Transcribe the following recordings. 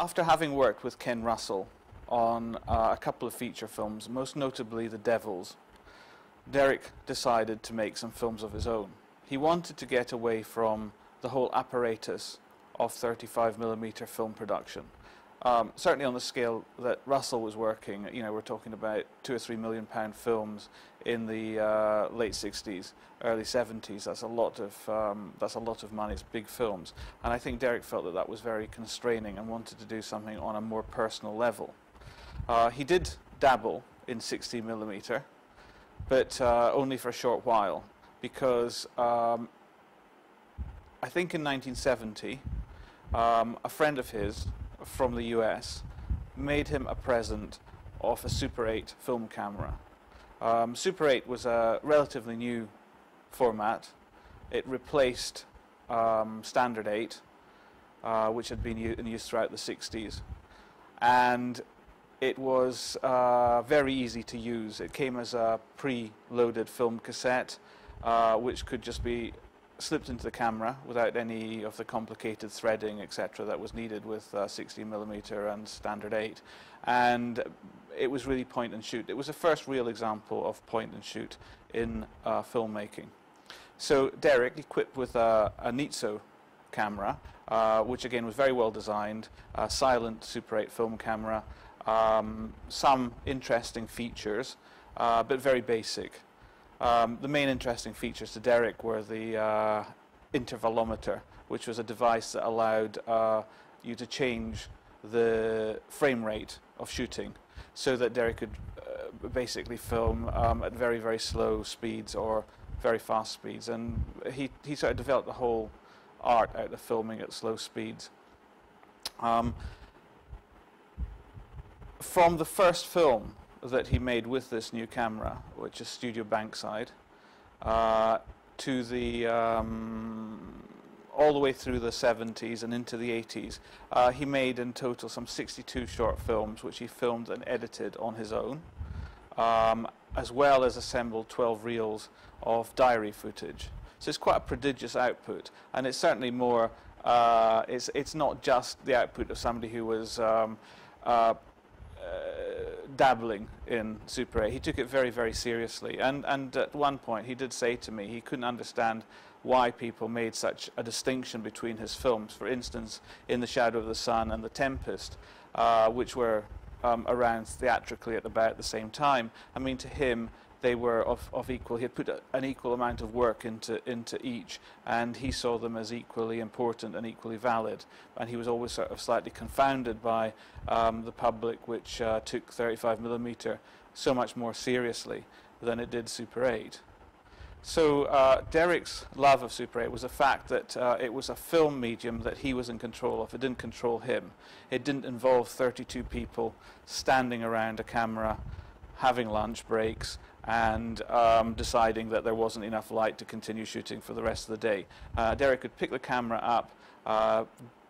After having worked with Ken Russell on a couple of feature films, most notably The Devils, Derek decided to make some films of his own. He wanted to get away from the whole apparatus of 35mm film production. Certainly on the scale that Russell was working, you know, we're talking about £2 or £3 million films in the late 60s, early 70s. That's a lot of money. It's big films, and I think Derek felt that that was very constraining and wanted to do something on a more personal level. He did dabble in 60mm, but only for a short while, because I think in 1970, a friend of his from the US made him a present of a Super 8 film camera. Super 8 was a relatively new format. It replaced Standard 8, which had been in use throughout the 60s, and it was very easy to use. It came as a pre-loaded film cassette, which could just be slipped into the camera without any of the complicated threading, etc., that was needed with 60mm and Standard 8. And it was really point and shoot. It was the first real example of point and shoot in filmmaking. So Derek, equipped with a Nitso camera, which again was very well designed, a silent Super 8 film camera, some interesting features, but very basic. The main interesting features to Derek were the intervalometer, which was a device that allowed you to change the frame rate of shooting, so that Derek could basically film at very, very slow speeds or very fast speeds. And he sort of developed the whole art out of filming at slow speeds. From the first film that he made with this new camera, which is Studio Bankside, to the all the way through the 70s and into the 80s, he made in total some 62 short films, which he filmed and edited on his own, as well as assembled 12 reels of diary footage. So it's quite a prodigious output, and it's certainly more. It's not just the output of somebody who was dabbling in Super 8. He took it very, very seriously, and at one point he did say to me he couldn't understand why people made such a distinction between his films. For instance, In the Shadow of the Sun and The Tempest, which were around theatrically at about the same time. I mean, to him they were of equal. He had put an equal amount of work into each, and he saw them as equally important and equally valid. And he was always sort of slightly confounded by the public, which took 35mm so much more seriously than it did Super 8. So Derek's love of Super 8 was the fact that it was a film medium that he was in control of. It didn't control him. It didn't involve 32 people standing around a camera, having lunch breaks, and deciding that there wasn't enough light to continue shooting for the rest of the day. Derek could pick the camera up,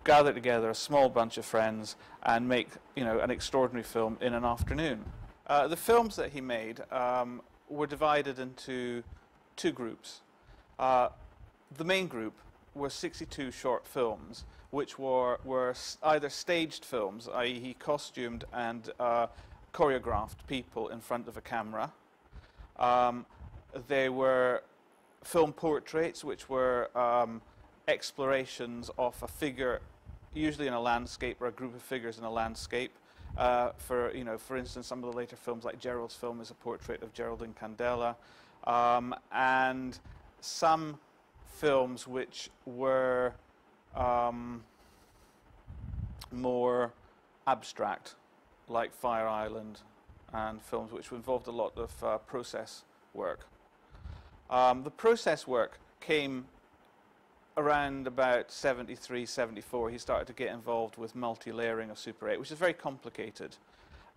gather together a small bunch of friends, and make, you know, an extraordinary film in an afternoon. The films that he made were divided into two groups. The main group were 62 short films, which were either staged films, i.e. he costumed and choreographed people in front of a camera. They were film portraits, which were explorations of a figure, usually in a landscape, or a group of figures in a landscape. For instance, some of the later films, like Gerald's film, is a portrait of Geraldine Candela, and some films which were more abstract, like Fire Island, and films which involved a lot of process work. The process work came around about 73, 74. He started to get involved with multi-layering of Super 8, which is very complicated.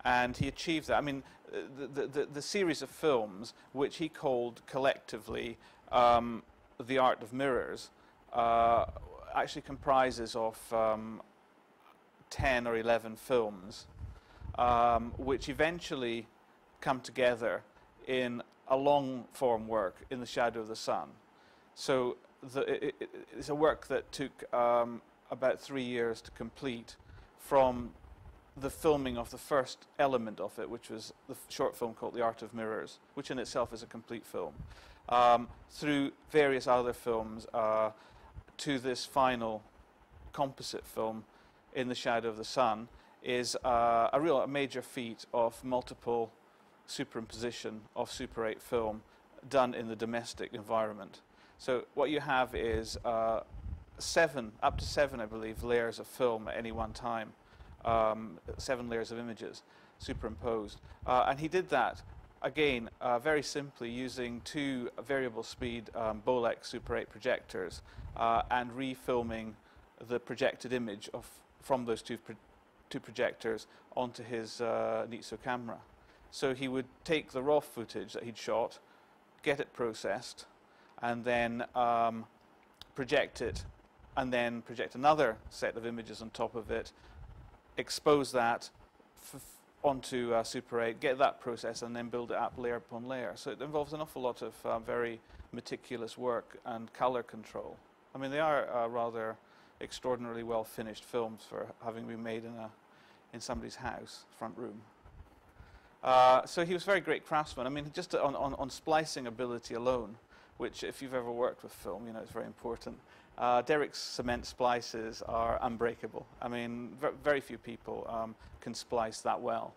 And he achieved that. I mean, the series of films, which he called collectively The Art of Mirrors, actually comprises of 10 or 11 films, which eventually come together in a long-form work, In the Shadow of the Sun. So it's a work that took about 3 years to complete, from the filming of the first element of it, which was the short film called The Art of Mirrors, which in itself is a complete film, through various other films to this final composite film, In the Shadow of the Sun, is a major feat of multiple superimposition of Super 8 film done in the domestic environment. So what you have is up to seven, I believe, layers of film at any one time. 7 layers of images superimposed. And he did that, again, very simply using 2 variable speed Bolex Super 8 projectors and refilming the projected image from those two projectors onto his Nitso camera. So he would take the raw footage that he'd shot, get it processed, and then project it, and then project another set of images on top of it, expose that onto Super 8, get that process, and then build it up layer upon layer. So it involves an awful lot of very meticulous work and color control. I mean, they are rather extraordinarily well finished films for having been made in somebody's house, front room. So he was a very great craftsman. I mean, just on splicing ability alone, which if you've ever worked with film, you know it's very important. Derek's cement splices are unbreakable. I mean, very few people can splice that well.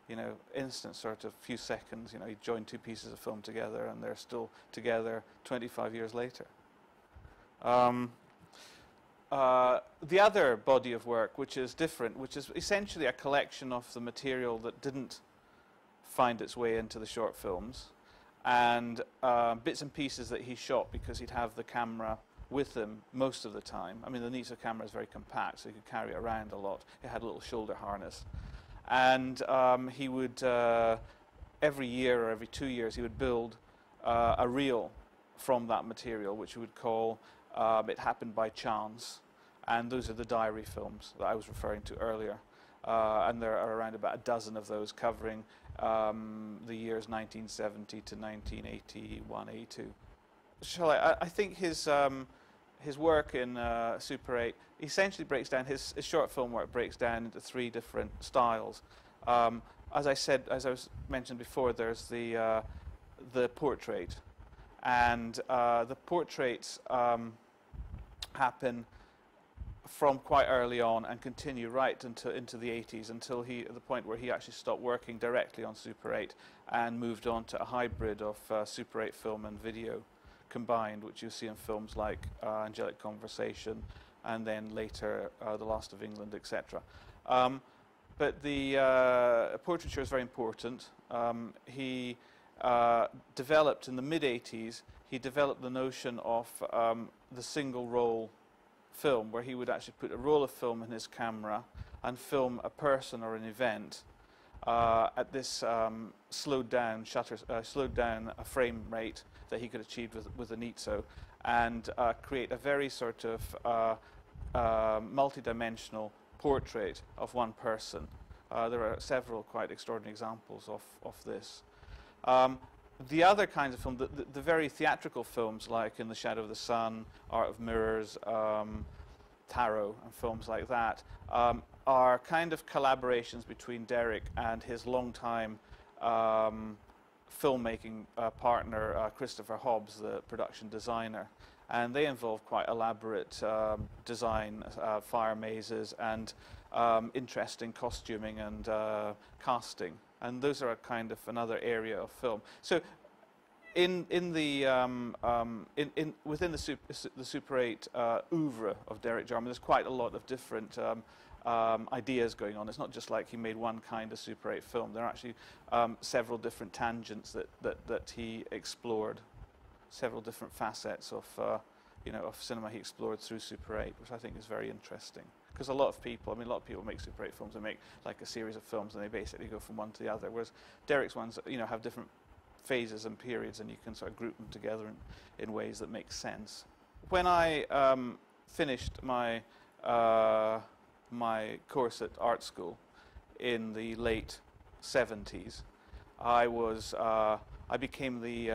You know, instant sort of few seconds, you know, you join 2 pieces of film together and they're still together 25 years later. The other body of work, which is different, which is essentially a collection of the material that didn't find its way into the short films, and bits and pieces that he shot because he'd have the camera with him most of the time. I mean, the Nitso camera is very compact, so he could carry it around a lot. It had a little shoulder harness. And he would, every year or every 2 years, he would build a reel from that material, which he would call It Happened by Chance. And those are the diary films that I was referring to earlier. And there are around about a dozen of those covering the years 1970 to 1981, 82. I think his work in Super 8 essentially breaks down, his short film work breaks down into 3 different styles. As I mentioned before, there's the portrait, and the portraits happen from quite early on and continue right into the 80s until at the point where he actually stopped working directly on Super 8 and moved on to a hybrid of Super 8 film and video combined, which you see in films like Angelic Conversation and then later The Last of England, etc. But the portraiture is very important. He developed in the mid-80s, he developed the notion of the single roll film, where he would actually put a roll of film in his camera and film a person or an event at this slowed down a frame rate that he could achieve with the Nitso, and create a very sort of multi-dimensional portrait of one person. There are several quite extraordinary examples of this. The other kinds of film, the very theatrical films like In the Shadow of the Sun, Art of Mirrors, Tarot, and films like that, are kind of collaborations between Derek and his longtime filmmaking partner, Christopher Hobbs, the production designer. And they involve quite elaborate design, fire mazes, and interesting costuming and casting. And those are a kind of another area of film. So, within the Super 8 oeuvre of Derek Jarman, there's quite a lot of different ideas going on. It's not just like he made one kind of Super 8 film. There are actually several different tangents that he explored, several different facets of of cinema he explored through Super 8, which I think is very interesting. Because a lot of people make Super 8 films. They make like a series of films, and they basically go from one to the other. Whereas Derek's ones, have different phases and periods, and you can sort of group them together in ways that make sense. When I finished my my course at art school in the late 70s, I became the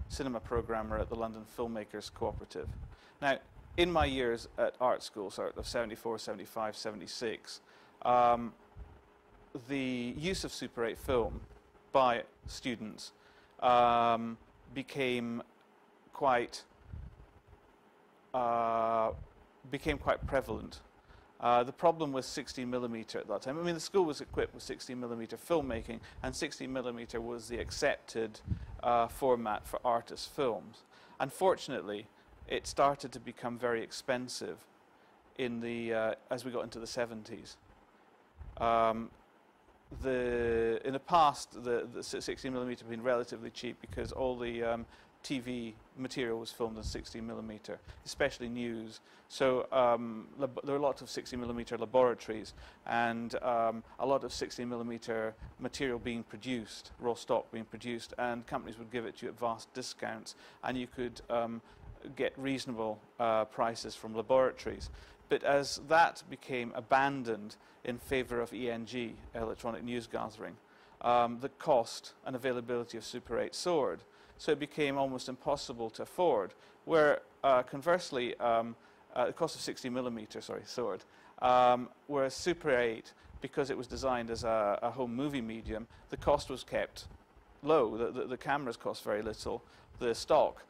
cinema programmer at the London Filmmakers Cooperative. Now, in my years at art school, sort of 74, 75, 76, the use of Super 8 film by students became quite prevalent. The problem with 16mm at that time, I mean, the school was equipped with 16mm filmmaking, and 16mm was the accepted format for artist films. Unfortunately, it started to become very expensive in the as we got into the 70s. In the past, the 16mm had been relatively cheap because all the TV material was filmed in 16mm, especially news. So there were a lot of 16mm laboratories and a lot of 16mm material being produced, raw stock being produced, and companies would give it to you at vast discounts, and you could get reasonable prices from laboratories. But as that became abandoned in favor of ENG, electronic news gathering, the cost and availability of Super 8 soared. So it became almost impossible to afford, where conversely, the cost of 60mm, soared. Whereas Super 8, because it was designed as a home movie medium, the cost was kept low. The cameras cost very little. The stock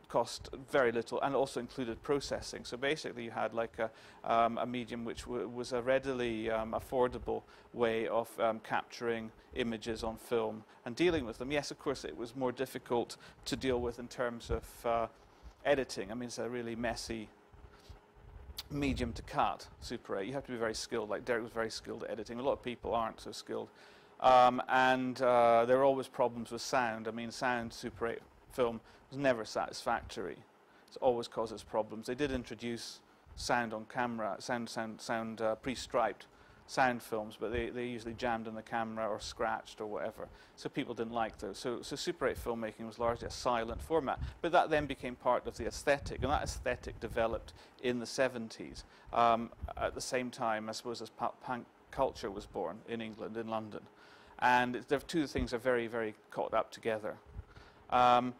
cost very little, and also included processing. So basically you had like a medium which was a readily affordable way of capturing images on film and dealing with them. Yes, of course, it was more difficult to deal with in terms of editing. I mean, it's a really messy medium to cut, Super 8. You have to be very skilled. Like Derek was very skilled at editing. A lot of people aren't so skilled. And there are always problems with sound. I mean, sound, Super 8 film was never satisfactory. It always causes problems. They did introduce sound on camera, pre-striped sound films, but they usually jammed on the camera or scratched or whatever. So people didn't like those. So Super 8 filmmaking was largely a silent format. But that then became part of the aesthetic, and that aesthetic developed in the 70s. At the same time, I suppose, as punk culture was born in England, in London. And the two things are very, very caught up together. So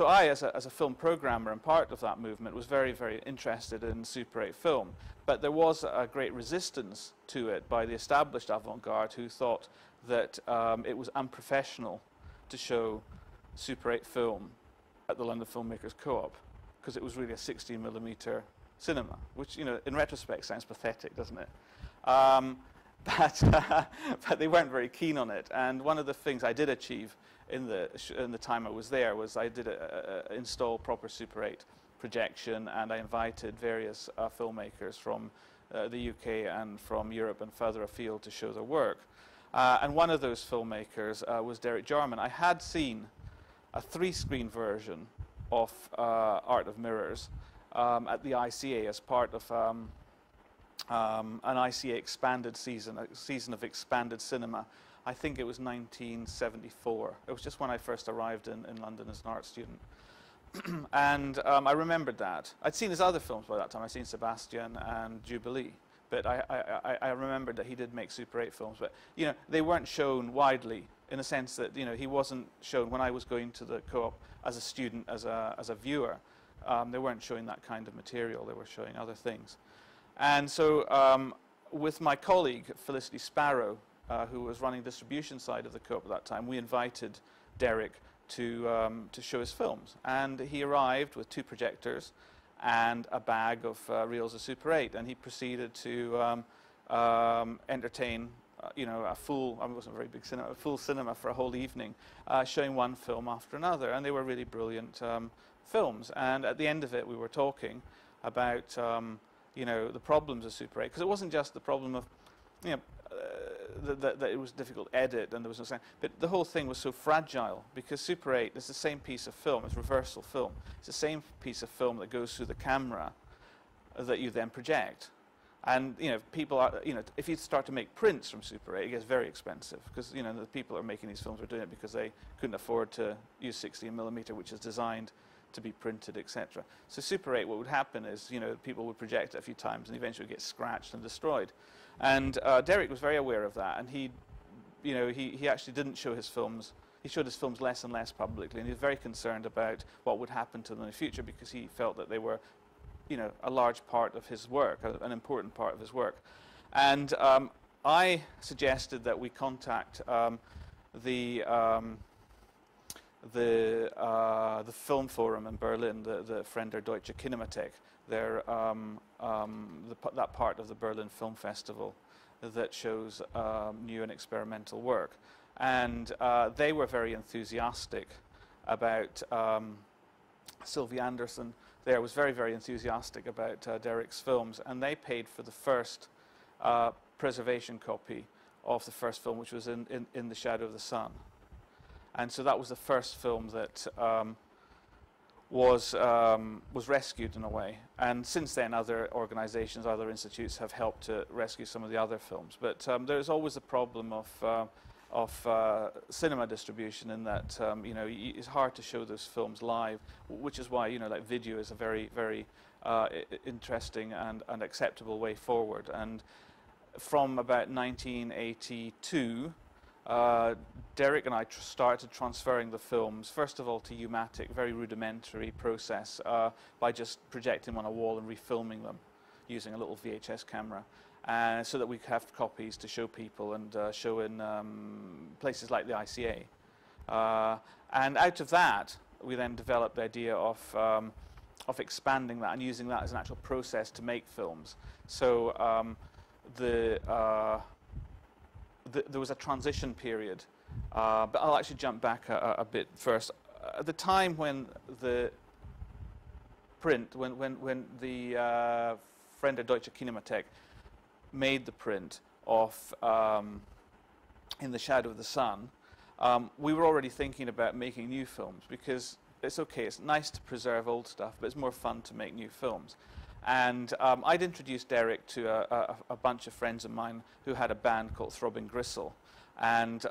I, as a film programmer and part of that movement, was very, very interested in Super 8 film. But there was a great resistance to it by the established avant-garde, who thought that it was unprofessional to show Super 8 film at the London Filmmakers Co-op, because it was really a 16mm cinema, which, you know, in retrospect sounds pathetic, doesn't it? But they weren't very keen on it. And one of the things I did achieve in the time I was there was I did install proper Super 8 projection, and I invited various filmmakers from the UK and from Europe and further afield to show their work. And one of those filmmakers was Derek Jarman. I had seen a 3-screen version of Art of Mirrors at the ICA as part of an ICA expanded season, a season of expanded cinema. I think it was 1974. It was just when I first arrived in London as an art student. And I remembered that. I'd seen his other films by that time. I'd seen Sebastian and Jubilee. But I remembered that he did make Super 8 films. But, you know, they weren't shown widely, in the sense that, you know, he wasn't shown when I was going to the co-op as a student, as a viewer. They weren't showing that kind of material. They were showing other things. And so with my colleague, Felicity Sparrow, who was running the distribution side of the co-op at that time, we invited Derek to show his films. And he arrived with 2 projectors and a bag of reels of Super 8, and he proceeded to entertain you know, a full, I wasn't a very big cinema, a full cinema for a whole evening, showing one film after another, and they were really brilliant films. And at the end of it, we were talking about you know, the problems of Super 8, because it wasn't just the problem of, you know, that it was difficult to edit and there was no sound, but the whole thing was so fragile, because Super 8 is the same piece of film, it's reversal film, it's the same piece of film that goes through the camera that you then project. And, you know, people are, you know, if you start to make prints from Super 8, it gets very expensive, because, you know, the people who are making these films are doing it because they couldn't afford to use 16mm, which is designed to be printed, etc. So Super 8, what would happen is, you know, people would project it a few times and eventually get scratched and destroyed. And Derek was very aware of that, and he, you know, he actually didn't show his films he showed his films less and less publicly, and he was very concerned about what would happen to them in the future, because he felt that they were, you know, a large part of his work, an important part of his work. And I suggested that we contact the Film Forum in Berlin, the Freien Deutsche Kinemathek, that part of the Berlin Film Festival that shows new and experimental work. And they were very enthusiastic about Sylvie Anderson there was very, very enthusiastic about Derek's films, and they paid for the first preservation copy of the first film, which was in The Shadow of the Sun. And so that was the first film that was rescued in a way. And since then, other organizations, other institutes have helped to rescue some of the other films. But there's always a problem of cinema distribution, in that you know, it's hard to show those films live, which is why, you know, like video is a very, very interesting and acceptable way forward. And from about 1982, Derek and I started transferring the films, first of all to U-matic, very rudimentary process, by just projecting them on a wall and refilming them using a little VHS camera, so that we could have copies to show people and show in places like the ICA. And out of that, we then developed the idea of expanding that and using that as an actual process to make films. So there was a transition period, but I'll actually jump back a bit first. At the time when the print, when the Freien Deutsche Kinemathek made the print of In the Shadow of the Sun, we were already thinking about making new films, because it's okay, it's nice to preserve old stuff, but it's more fun to make new films. And I'd introduced Derek to a bunch of friends of mine who had a band called Throbbing Gristle, and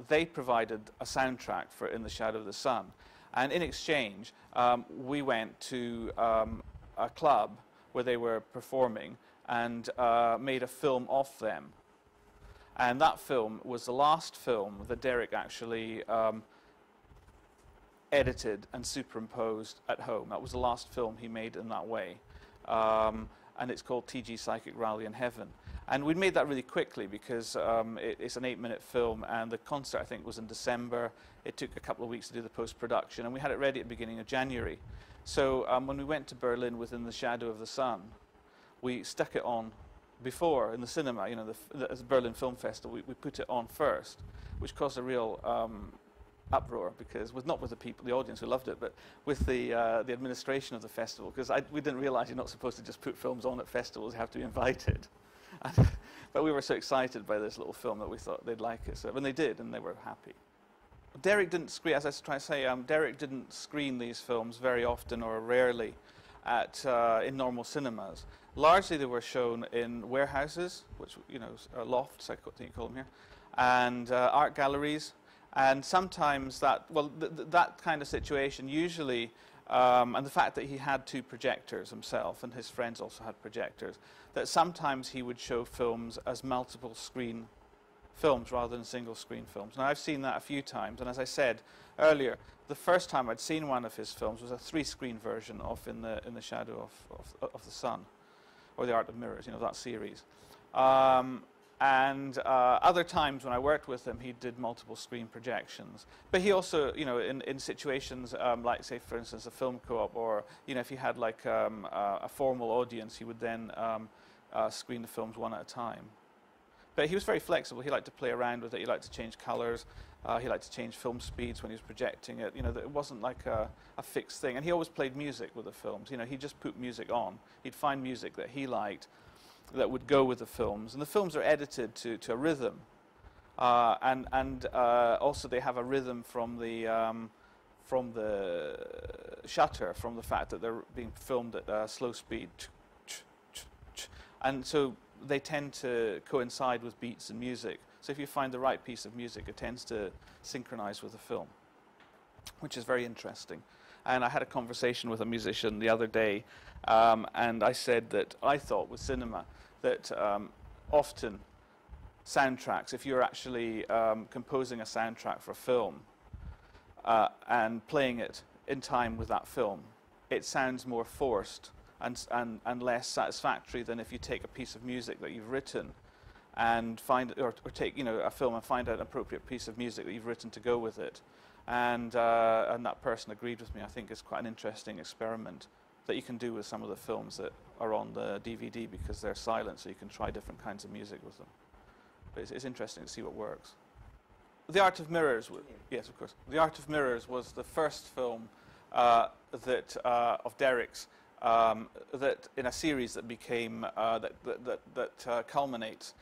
they provided a soundtrack for In the Shadow of the Sun. And in exchange, we went to a club where they were performing and made a film of them. And that film was the last film that Derek actually edited and superimposed at home. That was the last film he made in that way. And it's called TG Psychic Rally in Heaven. And we made that really quickly, because it's an 8-minute film, and the concert, I think, was in December. It took a couple of weeks to do the post-production, and we had it ready at the beginning of January. So when we went to Berlin with In the Shadow of the Sun, we stuck it on before in the cinema, you know, the Berlin Film Festival. We put it on first, which caused a real uproar, because not with the people, the audience who loved it, but with the administration of the festival, because we didn't realize you're not supposed to just put films on at festivals, you have to be invited. But we were so excited by this little film that we thought they'd like it, so, and they did, and they were happy. Derek didn't screen, as I was trying to say, Derek didn't screen these films very often or rarely in normal cinemas. Largely they were shown in warehouses, which, you know, lofts, I think you call them here, and art galleries. And sometimes that, well, that kind of situation usually, and the fact that he had 2 projectors himself, and his friends also had projectors, that sometimes he would show films as multiple screen films rather than single screen films. Now, I've seen that a few times, and as I said earlier, the first time I'd seen one of his films was a 3-screen version of In the Shadow of the Sun, or The Art of Mirrors, you know, that series. And other times when I worked with him, he did multiple screen projections. But he also, you know, in situations like, say, for instance, a film co-op, or, you know, if he had like a formal audience, he would then screen the films one at a time. But he was very flexible. He liked to play around with it. He liked to change colors. He liked to change film speeds when he was projecting it. You know, it wasn't like a fixed thing. And he always played music with the films. You know, he just put music on. He'd find music that he liked that would go with the films, and the films are edited to a rhythm, and also they have a rhythm from the shutter, from the fact that they're being filmed at slow speed, and so they tend to coincide with beats and music. So if you find the right piece of music, it tends to synchronize with the film, which is very interesting. And I had a conversation with a musician the other day, and I said that I thought with cinema that often soundtracks, if you're actually composing a soundtrack for a film, and playing it in time with that film, it sounds more forced and less satisfactory than if you take a piece of music that you've written and or take a film and find out an appropriate piece of music that you've written to go with it. And that person agreed with me. I think it's quite an interesting experiment that you can do with some of the films that are on the DVD because they're silent, so you can try different kinds of music with them. But it's interesting to see what works. The Art of Mirrors, yes, of course. The Art of Mirrors was the first film of Derek's that in a series that became that culminates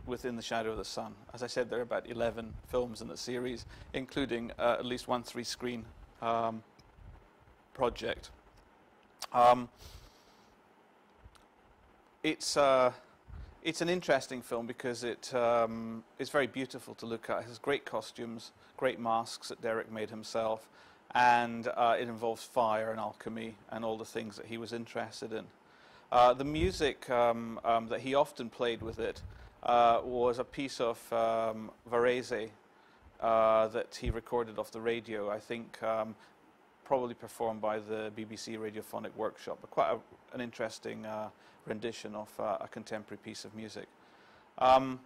within the Shadow of the Sun. As I said, there are about 11 films in the series, including at least one 3-screen project. It's an interesting film because it's very beautiful to look at. It has great costumes, great masks that Derek made himself, and it involves fire and alchemy and all the things that he was interested in. The music that he often played with it was a piece of Varese that he recorded off the radio, I think probably performed by the BBC Radiophonic Workshop, but quite an interesting rendition of a contemporary piece of music. The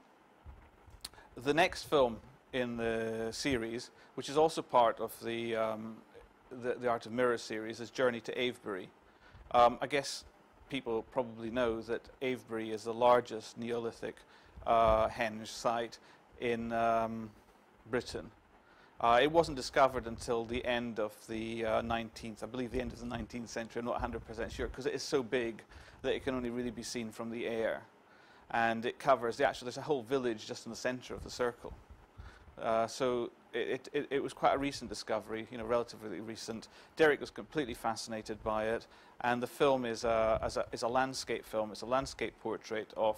next film in the series, which is also part of the Art of Mirrors series, is Journey to Avebury. I guess people probably know that Avebury is the largest Neolithic henge site in Britain. It wasn't discovered until the end of the 19th, I believe the end of the 19th century, I'm not 100% sure, because it is so big that it can only really be seen from the air. And it covers, there's a whole village just in the center of the circle. So it was quite a recent discovery, relatively recent. Derek was completely fascinated by it, and the film is a landscape film. It's a landscape portrait of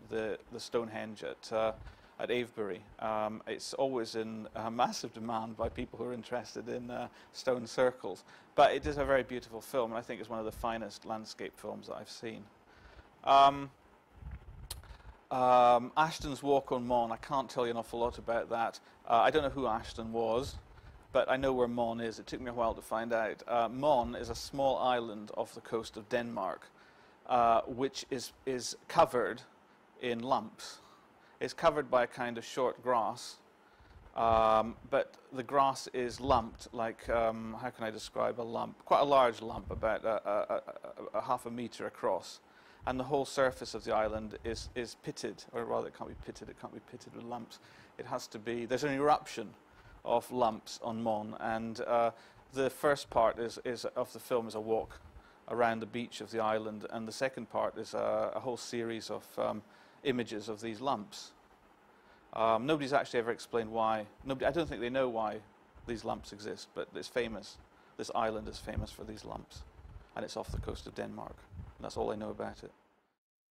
the Stonehenge at Avebury. It's always in massive demand by people who are interested in stone circles. But it is a very beautiful film, and I think it's one of the finest landscape films that I've seen. Ashton's Walk on Mon, I can't tell you an awful lot about that. I don't know who Ashton was, but I know where Mon is. It took me a while to find out. Mon is a small island off the coast of Denmark, which is covered in lumps. It's covered by a kind of short grass, but the grass is lumped like, how can I describe a lump? Quite a large lump, about a half a metre across. And the whole surface of the island is pitted, or rather it can't be pitted with lumps. It has to be, there's an eruption of lumps on Mon, and the first part of the film is a walk around the beach of the island, and the second part is a whole series of images of these lumps. Nobody's actually ever explained why. I don't think they know why these lumps exist, but it's famous. This island is famous for these lumps, and it's off the coast of Denmark. And that's all I know about it.